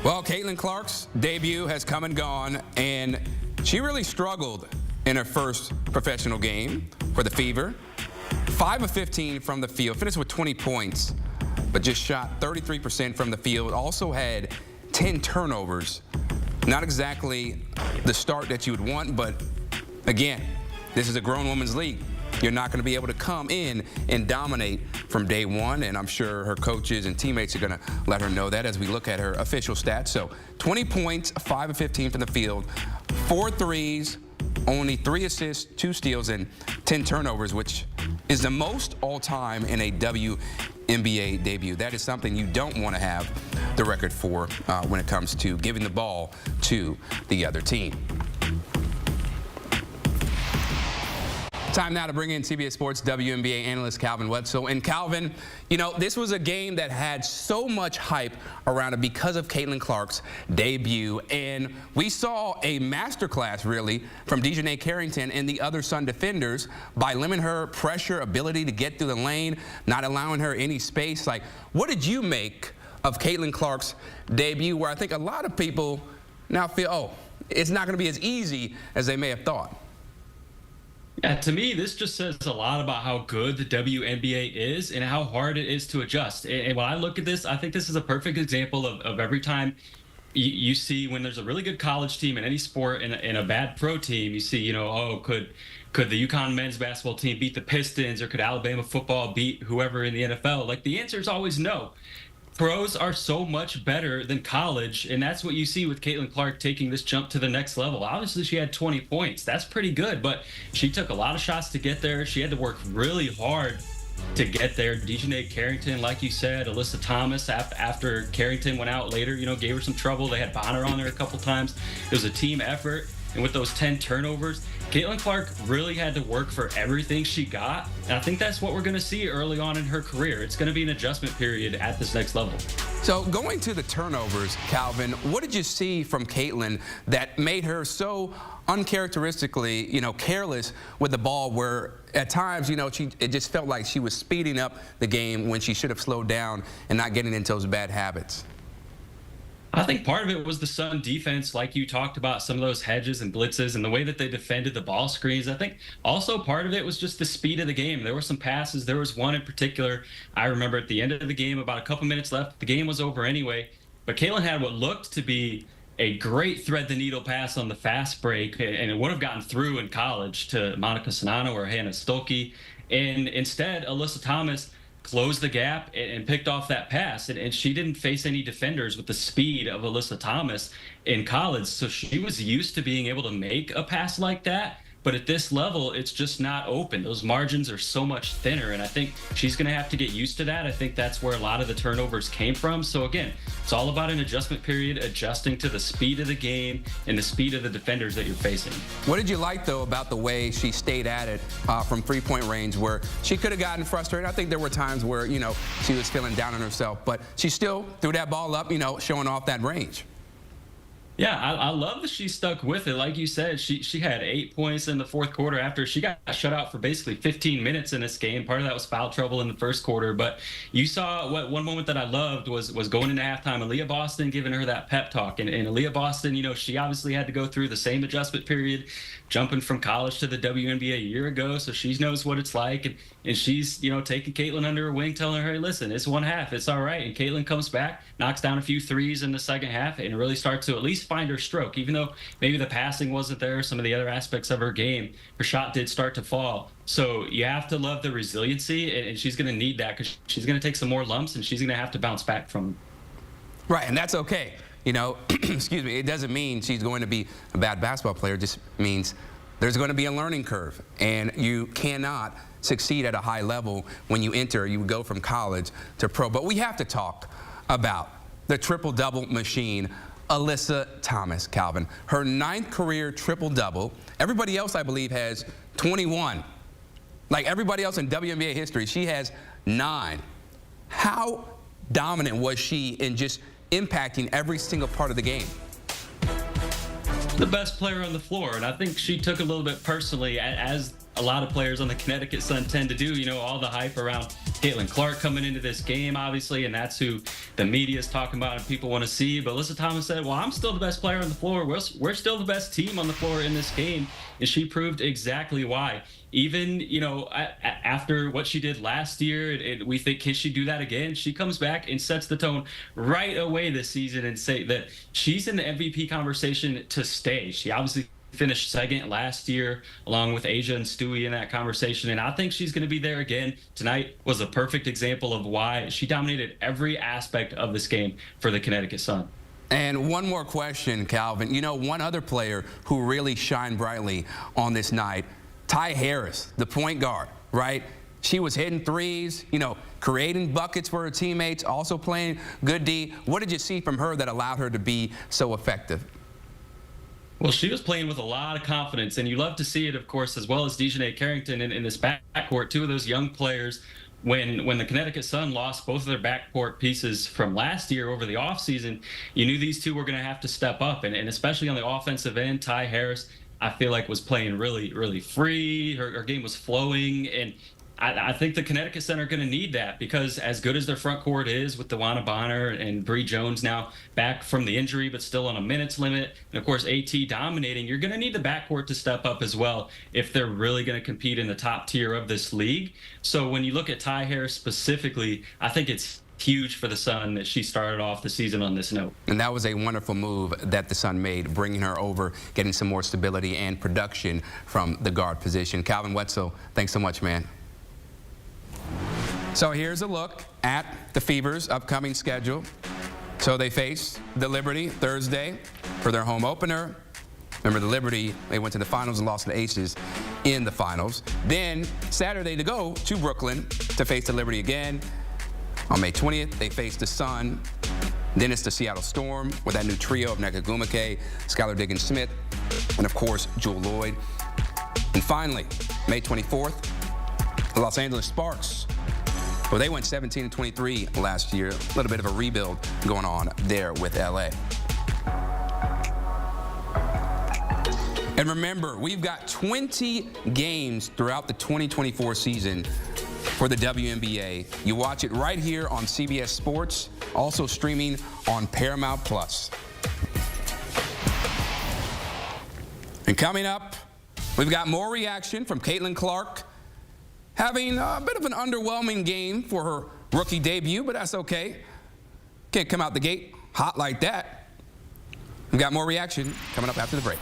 Well, Caitlin Clark's debut has come and gone, and she really struggled in her first professional game for the Fever. 5 of 15 from the field, finished with 20 points, but just shot 33% from the field. Also had 10 turnovers. Not exactly the start that you would want, but again, this is a grown women's league. You're not going to be able to come in and dominate from day one, and I'm sure her coaches and teammates are going to let her know that as we look at her official stats. So 20 points, 5 of 15 from the field, 4 threes, only 3 assists, 2 steals, and 10 turnovers, which is the most all-time in a WNBA debut. That is something you don't want to have the record for when it comes to giving the ball to the other team. Time now to bring in CBS Sports WNBA analyst Calvin Wetzel. And Calvin, you know, this was a game that had so much hype around it because of Caitlin Clark's debut. And we saw a masterclass, really, from Dejanay Carrington and the other Sun defenders by limiting her pressure, ability to get through the lane, not allowing her any space. Like, what did you make of Caitlin Clark's debut, where I think a lot of people now feel, oh, it's not going to be as easy as they may have thought? Yeah, to me, this just says a lot about how good the WNBA is and how hard it is to adjust. And when I look at this, I think this is a perfect example of every time you see when there's a really good college team in any sport and a bad pro team, you see, you know, oh, could the UConn men's basketball team beat the Pistons, or could Alabama football beat whoever in the NFL? Like, the answer is always no. Pros are so much better than college, and that's what you see with Caitlin Clark taking this jump to the next level. Obviously, she had 20 points. That's pretty good, but she took a lot of shots to get there. She had to work really hard to get there. Dejanay Carrington, like you said, Alyssa Thomas, after Carrington went out later, you know, gave her some trouble. They had Bonner on there a couple times. It was a team effort. And with those 10 turnovers, Caitlin Clark really had to work for everything she got. And I think that's what we're going to see early on in her career. It's going to be an adjustment period at this next level. So going to the turnovers, Calvin, what did you see from Caitlin that made her so uncharacteristically, you know, careless with the ball, where at times, you know, it just felt like she was speeding up the game when she should have slowed down and not getting into those bad habits? I think part of it was the Sun defense, like you talked about, some of those hedges and blitzes and the way that they defended the ball screens. I think also part of it was just the speed of the game. There were some passes. There was one in particular, I remember at the end of the game, about a couple minutes left. The game was over anyway, but Caitlin had what looked to be a great thread-the-needle pass on the fast break, and it would have gotten through in college to Monica Sonano or Hannah Stolke. And instead, Alyssa Thomas closed the gap and picked off that pass. And she didn't face any defenders with the speed of Alyssa Thomas in college. So she was used to being able to make a pass like that. But at this level, it's just not open. Those margins are so much thinner, and I think she's going to have to get used to that. I think that's where a lot of the turnovers came from. So again, it's all about an adjustment period, adjusting to the speed of the game and the speed of the defenders that you're facing. What did you like, though, about the way she stayed at it from three-point range, where she could have gotten frustrated? I think there were times where, you know, she was feeling down on herself, but she still threw that ball up, you know, showing off that range. Yeah, I love that she stuck with it. Like you said, she had 8 points in the fourth quarter after she got shut out for basically 15 minutes in this game. Part of that was foul trouble in the first quarter. But you saw one moment that I loved was going into halftime, Aaliyah Boston giving her that pep talk. And Aaliyah Boston, you know, she obviously had to go through the same adjustment period, jumping from college to the WNBA a year ago. So she knows what it's like. And she's, you know, taking Caitlin under her wing, telling her, hey, listen, it's one half. It's all right. And Caitlin comes back, knocks down a few threes in the second half, and really starts to at least find her stroke. Even though maybe the passing wasn't there, some of the other aspects of her game, her shot did start to fall. So you have to love the resiliency, and she's going to need that, because she's going to take some more lumps, and she's going to have to bounce back from them. Right, and that's okay. You know, excuse me, it doesn't mean she's going to be a bad basketball player. It just means there's going to be a learning curve, and you cannot succeed at a high level when you go from college to pro. But we have to talk about the triple-double machine, Alyssa Thomas, Calvin. Her 9th career triple-double. Everybody else, I believe, has 21. Like everybody else in WNBA history, she has 9. How dominant was she in just impacting every single part of the game? The best player on the floor, and I think she took a little bit personally as a lot of players on the Connecticut Sun tend to do. You know, all the hype around Caitlin Clark coming into this game, obviously, and that's who the media is talking about and people want to see. But Alyssa Thomas said, well, I'm still the best player on the floor. We're still the best team on the floor in this game. And she proved exactly why. Even, you know, after what she did last year, we think, can she do that again? She comes back and sets the tone right away this season and say that she's in the MVP conversation to stay. She obviously finished second last year, along with Asia and Stewie in that conversation. And I think she's going to be there again. Tonight was a perfect example of why she dominated every aspect of this game for the Connecticut Sun. And one more question, Calvin. You know, one other player who really shined brightly on this night, Ty Harris, the point guard, right? She was hitting threes, you know, creating buckets for her teammates, also playing good D. What did you see from her that allowed her to be so effective? Well, she was playing with a lot of confidence, and you love to see it, of course, as well as Dejanay Carrington in this backcourt, two of those young players. When the Connecticut Sun lost both of their backcourt pieces from last year over the offseason, you knew these two were going to have to step up, and especially on the offensive end, Ty Harris, I feel like, was playing really, really free. Her game was flowing, and I think the Connecticut Sun are going to need that, because as good as their front court is with DeWanna Bonner and Bree Jones now back from the injury but still on a minutes limit, and of course AT dominating, you're going to need the backcourt to step up as well if they're really going to compete in the top tier of this league. So when you look at Ty Harris specifically, I think it's huge for the Sun that she started off the season on this note. And that was a wonderful move that the Sun made, bringing her over, getting some more stability and production from the guard position. Calvin Wetzel, thanks so much, man. So here's a look at the Fever's upcoming schedule. So they face the Liberty Thursday for their home opener. Remember, the Liberty, they went to the finals and lost to the Aces in the finals. Then Saturday to go to Brooklyn to face the Liberty again. On May 20th, they face the Sun. Then it's the Seattle Storm with that new trio of Nneka Ogwumike, Skylar Diggins-Smith, and of course, Jewell Loyd. And finally, May 24th, the Los Angeles Sparks. Well, they went 17-23 last year. A little bit of a rebuild going on there with LA. And remember, we've got 20 games throughout the 2024 season for the WNBA. You watch it right here on CBS Sports, also streaming on Paramount Plus. And coming up, we've got more reaction from Caitlin Clark, having a bit of an underwhelming game for her rookie debut, but that's okay. Can't come out the gate hot like that. We've got more reaction coming up after the break.